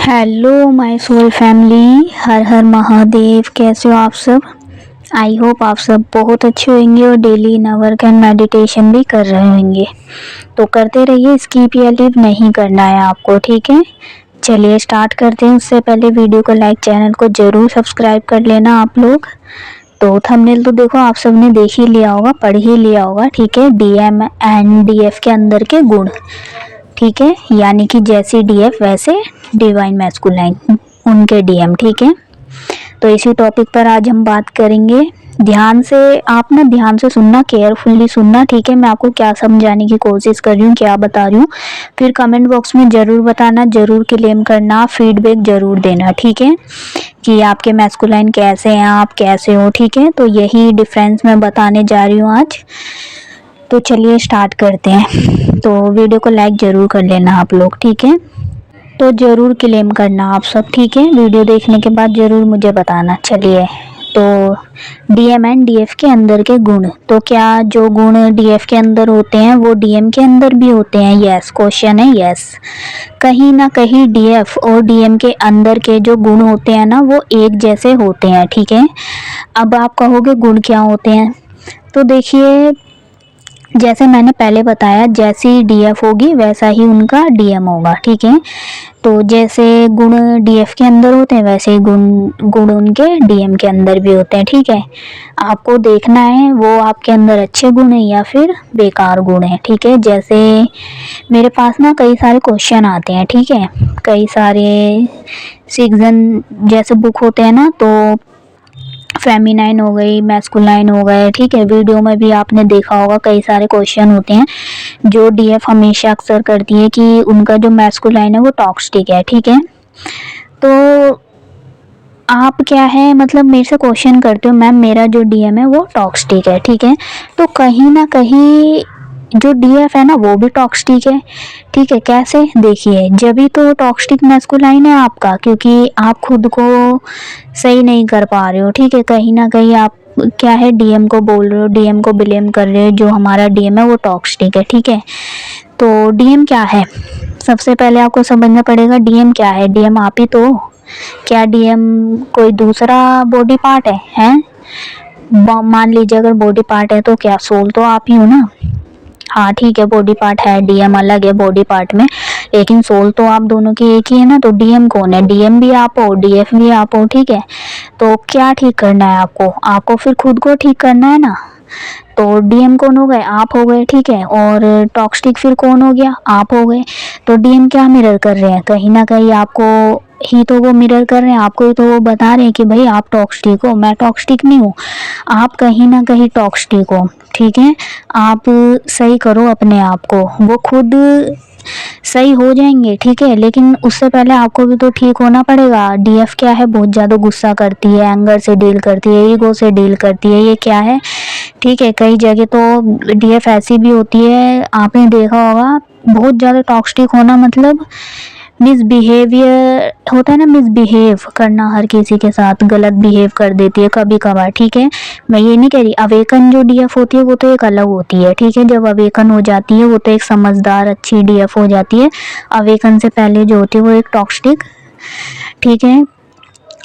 Hello my soul family, हर हर महादेव। कैसे हो आप सब? आई होप आप सब बहुत अच्छे होंगे और daily in work and meditation भी कर रहे होंगे। तो करते रहिए, स्किप या लीव नहीं करना है आपको, ठीक है। चलिए स्टार्ट करते हैं। उससे पहले वीडियो को लाइक, चैनल को जरूर सब्सक्राइब कर लेना आप लोग। तो थंबनेल तो देखो आप सब ने देख ही लिया होगा, पढ़ ही लिया होगा, ठीक है। डीएम एंड डीएफ के अंदर के गुण, ठीक है, यानी कि जैसे डीएफ वैसे डिवाइन मैस्कुलाइन, उनके डीएम, ठीक है। तो इसी टॉपिक पर आज हम बात करेंगे। ध्यान से आप ना, ध्यान से सुनना, केयरफुली सुनना, ठीक है। मैं आपको क्या समझाने की कोशिश कर रही हूँ, क्या बता रही हूँ, फिर कमेंट बॉक्स में जरूर बताना, जरूर क्लेम करना, फीडबैक जरूर देना, ठीक है, कि आपके मैस्कुलाइन कैसे हैं, आप कैसे हो, ठीक है। तो यही डिफरेंस मैं बताने जा रही हूँ आज। तो चलिए स्टार्ट करते हैं। तो वीडियो को लाइक जरूर कर लेना आप लोग, ठीक है। तो ज़रूर क्लेम करना आप सब, ठीक है। वीडियो देखने के बाद ज़रूर मुझे बताना। चलिए, तो डीएम एंड डीएफ के अंदर के गुण, तो क्या जो गुण डीएफ के अंदर होते हैं वो डीएम के अंदर भी होते हैं? यस, क्वेश्चन है यस। कहीं ना कहीं डीएफ और डीएम के अंदर के जो गुण होते हैं ना, वो एक जैसे होते हैं, ठीक है। अब आप कहोगे गुण क्या होते हैं, तो देखिए, जैसे मैंने पहले बताया, जैसी डीएफ होगी वैसा ही उनका डीएम होगा, ठीक है। तो जैसे गुण डीएफ के अंदर होते हैं वैसे ही गुण उनके डीएम के अंदर भी होते हैं, ठीक है। आपको देखना है वो आपके अंदर अच्छे गुण हैं या फिर बेकार गुण हैं, ठीक है। जैसे मेरे पास ना कई सारे क्वेश्चन आते हैं, ठीक है, कई सारे सीजन जैसे बुक होते हैं ना, तो फेमिनाइन हो गई, मैस्कुलाइन हो गए, ठीक है। वीडियो में भी आपने देखा होगा कई सारे क्वेश्चन होते हैं जो डीएफ हमेशा अक्सर करती है कि उनका जो मैस्कुलाइन है वो टॉक्सिक है, ठीक है। तो आप क्या है, मतलब मेरे से क्वेश्चन करते हो, मैम मेरा जो डीएम है वो टॉक्सिक है, ठीक है। तो कहीं ना कहीं जो डीएफ है ना वो भी टॉक्सिक है, ठीक है। कैसे, देखिए, जब भी तो टॉक्सिक मैस्कुलाइन है आपका, क्योंकि आप खुद को सही नहीं कर पा रहे हो, ठीक है। कहीं ना कहीं आप क्या है, डीएम को बोल रहे हो, डीएम को ब्लेम कर रहे हो, जो हमारा डीएम है वो टॉक्सिक है, ठीक है। तो डीएम क्या है, सबसे पहले आपको समझना पड़ेगा डीएम क्या है। डीएम आप ही तो हो। क्या डीएम कोई दूसरा बॉडी पार्ट है? मान लीजिए अगर बॉडी पार्ट है तो क्या सोल तो आप ही हो ना? हाँ ठीक है, बॉडी पार्ट है, डीएम अलग है बॉडी पार्ट में, लेकिन सोल तो आप दोनों की एक ही है ना। तो डीएम कौन है? डीएम भी आप हो, डीएफ भी आप हो, ठीक है। तो क्या ठीक करना है आपको फिर खुद को ठीक करना है ना। तो डीएम कौन हो गए? आप हो गए, ठीक है। और टॉक्सिक फिर कौन हो गया? आप हो गए। तो डीएम क्या मिरर कर रहे हैं? कहीं ना कहीं आपको ही तो वो मिरर कर रहे हैं, आपको ही तो वो बता रहे हैं कि भाई आप टॉक्सिक हो, मैं टॉक्सिक नहीं हूँ, आप कहीं ना कहीं टॉक्सिक हो, ठीक है। आप सही करो अपने आप को, वो खुद सही हो जाएंगे, ठीक है। लेकिन उससे पहले आपको भी तो ठीक होना पड़ेगा। डीएफ क्या है, बहुत ज़्यादा गुस्सा करती है, एंगर से डील करती है, ईगो से डील करती है, ये क्या है, ठीक है। कई जगह तो डीएफ ऐसी भी होती है, आपने देखा होगा, बहुत ज़्यादा टॉक्सिक होना मतलब मिसबिहेवियर होता है ना, मिसबिहेव करना, हर किसी के साथ गलत बिहेव कर देती है कभी कभार, ठीक है। मैं ये नहीं कह रही, अवेकन जो डीएफ होती है वो तो एक अलग होती है, ठीक है। जब अवेकन हो जाती है वो तो एक समझदार अच्छी डीएफ हो जाती है। अवेकन से पहले जो होती है वो एक टॉक्सिक, ठीक है,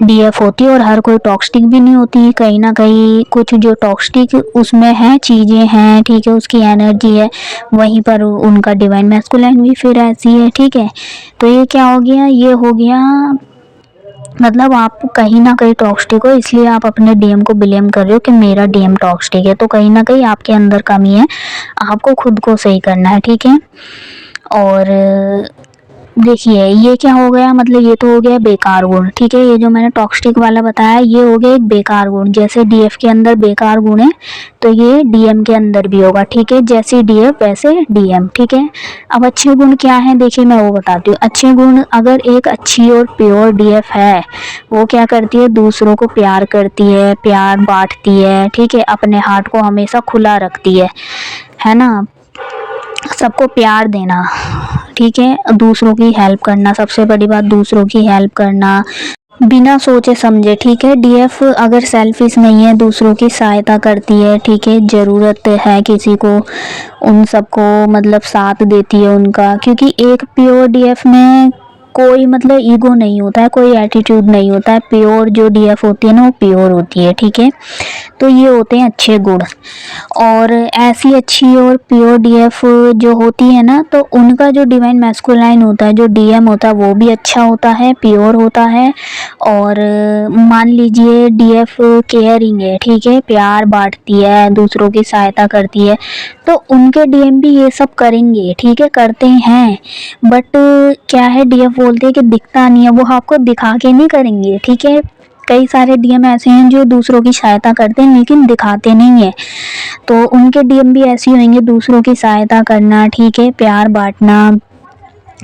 डीएफ होती है। और हर कोई टॉक्सिक भी नहीं होती, कहीं ना कहीं कुछ जो टॉक्सिक उसमें है चीज़ें हैं, ठीक है, उसकी एनर्जी है, वहीं पर उनका डिवाइन मैस्कुलाइन भी फिर ऐसी है, ठीक है। तो ये क्या हो गया, ये हो गया, मतलब आप कहीं ना कहीं टॉक्सिक हो, इसलिए आप अपने डीएम को ब्लेम कर रहे हो कि मेरा डीएम टॉक्सिक है। तो कहीं ना कहीं आपके अंदर कमी है, आपको खुद को सही करना है, ठीक है। और देखिए ये क्या हो गया, मतलब ये तो हो गया बेकार गुण, ठीक है। ये जो मैंने टॉक्सिक वाला बताया ये हो गया एक बेकार गुण। जैसे डीएफ के अंदर बेकार गुण है तो ये डीएम के अंदर भी होगा, ठीक है। जैसे डीएफ वैसे डीएम, ठीक है। अब अच्छे गुण क्या है, देखिए मैं वो बताती हूँ। अच्छे गुण, अगर एक अच्छी और प्योर डीएफ है, वो क्या करती है, दूसरों को प्यार करती है, प्यार बांटती है, ठीक है, अपने हार्ट को हमेशा खुला रखती है ना, सबको प्यार देना, ठीक है, दूसरों की हेल्प करना, सबसे बड़ी बात दूसरों की हेल्प करना बिना सोचे समझे, ठीक है। डीएफ अगर सेल्फिश नहीं है, दूसरों की सहायता करती है, ठीक है, ज़रूरत है किसी को उन सबको मतलब साथ देती है उनका, क्योंकि एक प्योर डीएफ में कोई मतलब ईगो नहीं होता है, कोई एटीट्यूड नहीं होता है। प्योर जो डीएफ होती है ना वो प्योर होती है, ठीक है। तो ये होते हैं अच्छे गुण। और ऐसी अच्छी और प्योर डीएफ जो होती है ना, तो उनका जो डिवाइन मैस्कुलाइन होता है, जो डीएम होता है, वो भी अच्छा होता है, प्योर होता है। और मान लीजिए डीएफ केयरिंग है, ठीक है, प्यार बांटती है, दूसरों की सहायता करती है, तो उनके डीएम भी ये सब करेंगे, ठीक है, करते हैं। बट क्या है, डीएफ बोलते हैं कि दिखता नहीं है, वो आपको दिखा के नहीं करेंगे, ठीक है। कई सारे डीएम ऐसे हैं जो दूसरों की सहायता करते हैं लेकिन दिखाते नहीं है, तो उनके डीएम भी ऐसे होंगे, दूसरों की सहायता करना, ठीक है, प्यार बांटना,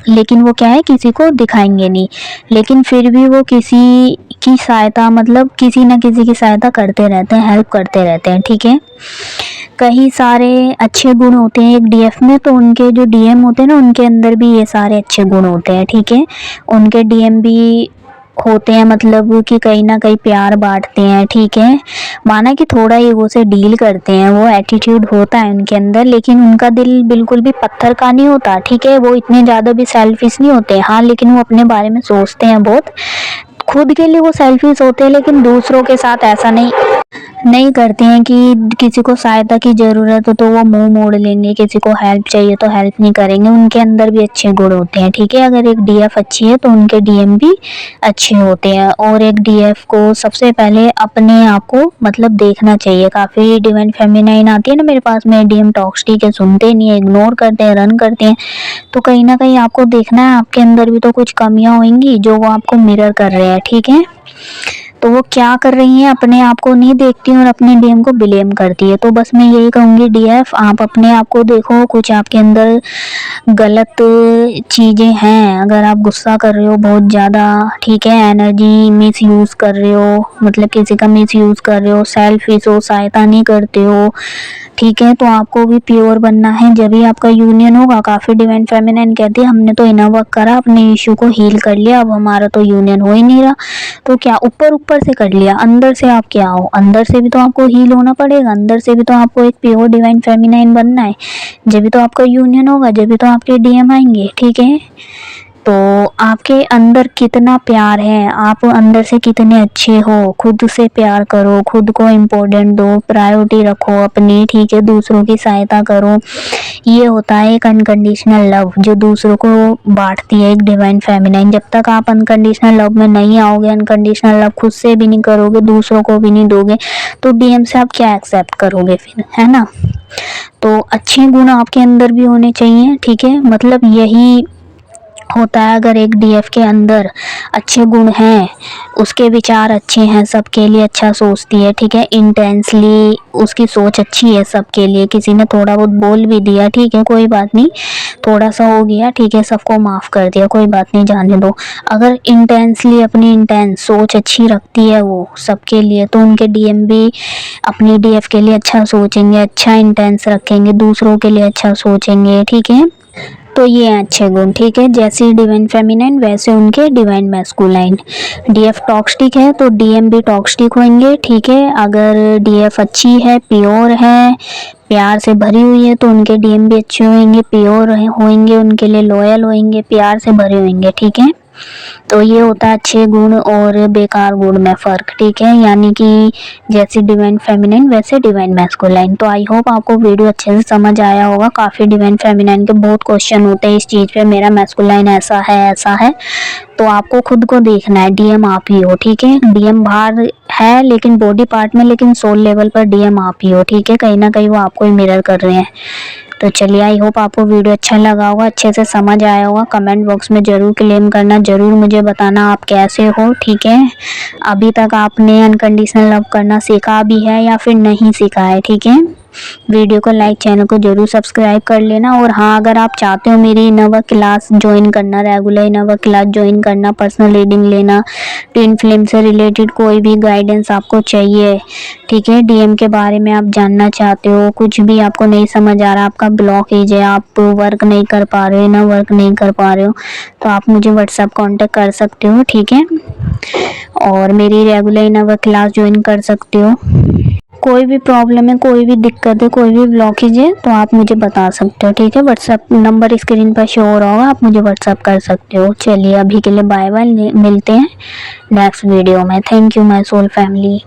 लेकिन वो क्या है, किसी को दिखाएंगे नहीं, लेकिन फिर भी वो किसी की सहायता, मतलब किसी न किसी की सहायता करते रहते हैं, हेल्प करते रहते हैं, ठीक है। कई सारे अच्छे गुण होते हैं एक डीएफ में, तो उनके जो डीएम होते हैं ना, उनके अंदर भी ये सारे अच्छे गुण होते हैं, ठीक है। उनके डीएम भी होते हैं, मतलब कि कहीं ना कहीं प्यार बांटते हैं, ठीक है। माना कि थोड़ा ईगो से डील करते हैं, वो एटीट्यूड होता है उनके अंदर, लेकिन उनका दिल बिल्कुल भी पत्थर का नहीं होता, ठीक है। वो इतने ज़्यादा भी सेल्फिश नहीं होते, हाँ, लेकिन वो अपने बारे में सोचते हैं बहुत। खुद के लिए वो सेल्फिश होते हैं, लेकिन दूसरों के साथ ऐसा नहीं करते हैं कि किसी को सहायता की ज़रूरत हो तो वो मुंह मोड़ लेंगे, किसी को हेल्प चाहिए तो हेल्प नहीं करेंगे। उनके अंदर भी अच्छे गुण होते हैं, ठीक है। अगर एक डीएफ अच्छी है तो उनके डीएम भी अच्छे होते हैं। और एक डीएफ को सबसे पहले अपने आप को मतलब देखना चाहिए। काफ़ी डिवाइन फेमिनाइन आती है ना मेरे पास में, डीएम टॉक्सिक है, सुनते नहीं है, इग्नोर करते हैं, रन करते हैं, तो कहीं ना कहीं आपको देखना है आपके अंदर भी तो कुछ कमियां होंगी जो वो आपको मिरर कर रहे हैं, ठीक है। तो वो क्या कर रही हैं, अपने आप को नहीं देखती और अपने डीएम को ब्लेम करती है। तो बस मैं यही कहूँगी डीएफ, आप अपने आप को देखो, कुछ आपके अंदर गलत चीज़ें हैं। अगर आप गुस्सा कर रहे हो बहुत ज़्यादा, ठीक है, एनर्जी मिस यूज़ कर रहे हो, मतलब किसी का मिस यूज़ कर रहे हो, सेल्फिश हो, सहायता नहीं करते हो, ठीक है, तो आपको भी प्योर बनना है, जब भी आपका यूनियन होगा। काफ़ी डिवाइन फेमिनाइन कहती है हमने तो इनर वर्क करा, अपने इशू को हील कर लिया, अब हमारा तो यूनियन हो ही नहीं रहा। तो क्या ऊपर ऊपर से कर लिया, अंदर से आप क्या हो, अंदर से भी तो आपको हील होना पड़ेगा, अंदर से भी तो आपको एक प्योर डिवाइन फेमिनाइन बनना है, जब भी तो आपका यूनियन होगा, जब भी तो आपके डीएम आएंगे, ठीक है। तो आपके अंदर कितना प्यार है, आप अंदर से कितने अच्छे हो, खुद से प्यार करो, खुद को इम्पोर्टेंट दो, प्रायोरिटी रखो अपनी, ठीक है, दूसरों की सहायता करो। ये होता है एक अनकंडीशनल लव जो दूसरों को बांटती है एक डिवाइन फेमिनाइन। जब तक आप अनकंडीशनल लव में नहीं आओगे, अनकंडीशनल लव खुद से भी नहीं करोगे, दूसरों को भी नहीं दोगे, तो डीएम से आप क्या एक्सेप्ट करोगे फिर, है ना। तो अच्छे गुण आपके अंदर भी होने चाहिए, ठीक है, मतलब यही होता है। अगर एक डीएफ के अंदर अच्छे गुण हैं, उसके विचार अच्छे हैं, सबके लिए अच्छा सोचती है, ठीक है, इंटेंसली उसकी सोच अच्छी है सबके लिए। किसी ने थोड़ा बहुत बोल भी दिया, ठीक है, कोई बात नहीं, थोड़ा सा हो गया, ठीक है, सबको माफ़ कर दिया, कोई बात नहीं, जाने दो। अगर इंटेंसली अपनी इंटेंस सोच अच्छी रखती है वो सबके लिए, तो उनके डीएम भी अपनी डीएफ के लिए अच्छा सोचेंगे, अच्छा इंटेंस रखेंगे, दूसरों के लिए अच्छा सोचेंगे, ठीक है। तो ये हैं अच्छे गुण, ठीक है, जैसे डिवाइन फेमिनाइन वैसे उनके डिवाइन मैस्कुलाइन। डीएफ टॉक्सिक है तो डीएम भी टॉक्सिक होंगे, ठीक है। अगर डीएफ अच्छी है, प्योर है, प्यार से भरी हुई है, तो उनके डीएम भी अच्छे होंगे, प्योर होंगे, उनके लिए लॉयल होंगे, प्यार से भरे होंगे, ठीक है। तो ये होता है अच्छे गुण और बेकार गुण में फ़र्क, ठीक है, यानी कि जैसे डिवाइन फेमिनाइन वैसे डिवाइन मैस्कुलाइन। तो आई होप आपको वीडियो अच्छे से समझ आया होगा। काफ़ी डिवाइन फेमिनाइन के बहुत क्वेश्चन होते हैं इस चीज़ पे, मेरा मैस्कुलाइन ऐसा है, तो आपको खुद को देखना है, डीएम आप ही हो, ठीक है। डीएम बाहर है लेकिन बॉडी पार्ट में, लेकिन सोल लेवल पर डीएम आप ही हो, ठीक है, कहीं ना कहीं वो आपको ही मिरर कर रहे हैं। तो चलिए, आई होप आपको वीडियो अच्छा लगा होगा, अच्छे से समझ आया होगा। कमेंट बॉक्स में ज़रूर क्लेम करना, ज़रूर मुझे बताना आप कैसे हो, ठीक है। अभी तक आपने अनकंडीशनल लव करना सीखा भी है या फिर नहीं सीखा है, ठीक है। वीडियो को लाइक, चैनल को जरूर सब्सक्राइब कर लेना। और हाँ, अगर आप चाहते हो मेरी इनर क्लास ज्वाइन करना, रेगुलर इनर क्लास ज्वाइन करना, पर्सनल रीडिंग लेना, ट्विन फ्लेम से रिलेटेड कोई भी गाइडेंस आपको चाहिए, ठीक है, डीएम के बारे में आप जानना चाहते हो, कुछ भी आपको नहीं समझ आ रहा, आपका ब्लॉकेज है, आप वर्क नहीं कर पा रहे हो, इनर वर्क नहीं कर पा रहे हो, तो आप मुझे व्हाट्सएप कांटेक्ट कर सकते हो, ठीक है। और मेरी रेगुलर इनर क्लास ज्वाइन कर सकते हो। कोई भी प्रॉब्लम है, कोई भी दिक्कत है, कोई भी ब्लॉकेज है तो आप मुझे बता सकते हो, ठीक है। व्हाट्सएप नंबर स्क्रीन पर शो हो रहा होगा, आप मुझे व्हाट्सएप कर सकते हो। चलिए अभी के लिए बाय बाय, मिलते हैं नेक्स्ट वीडियो में। Thank you my soul family.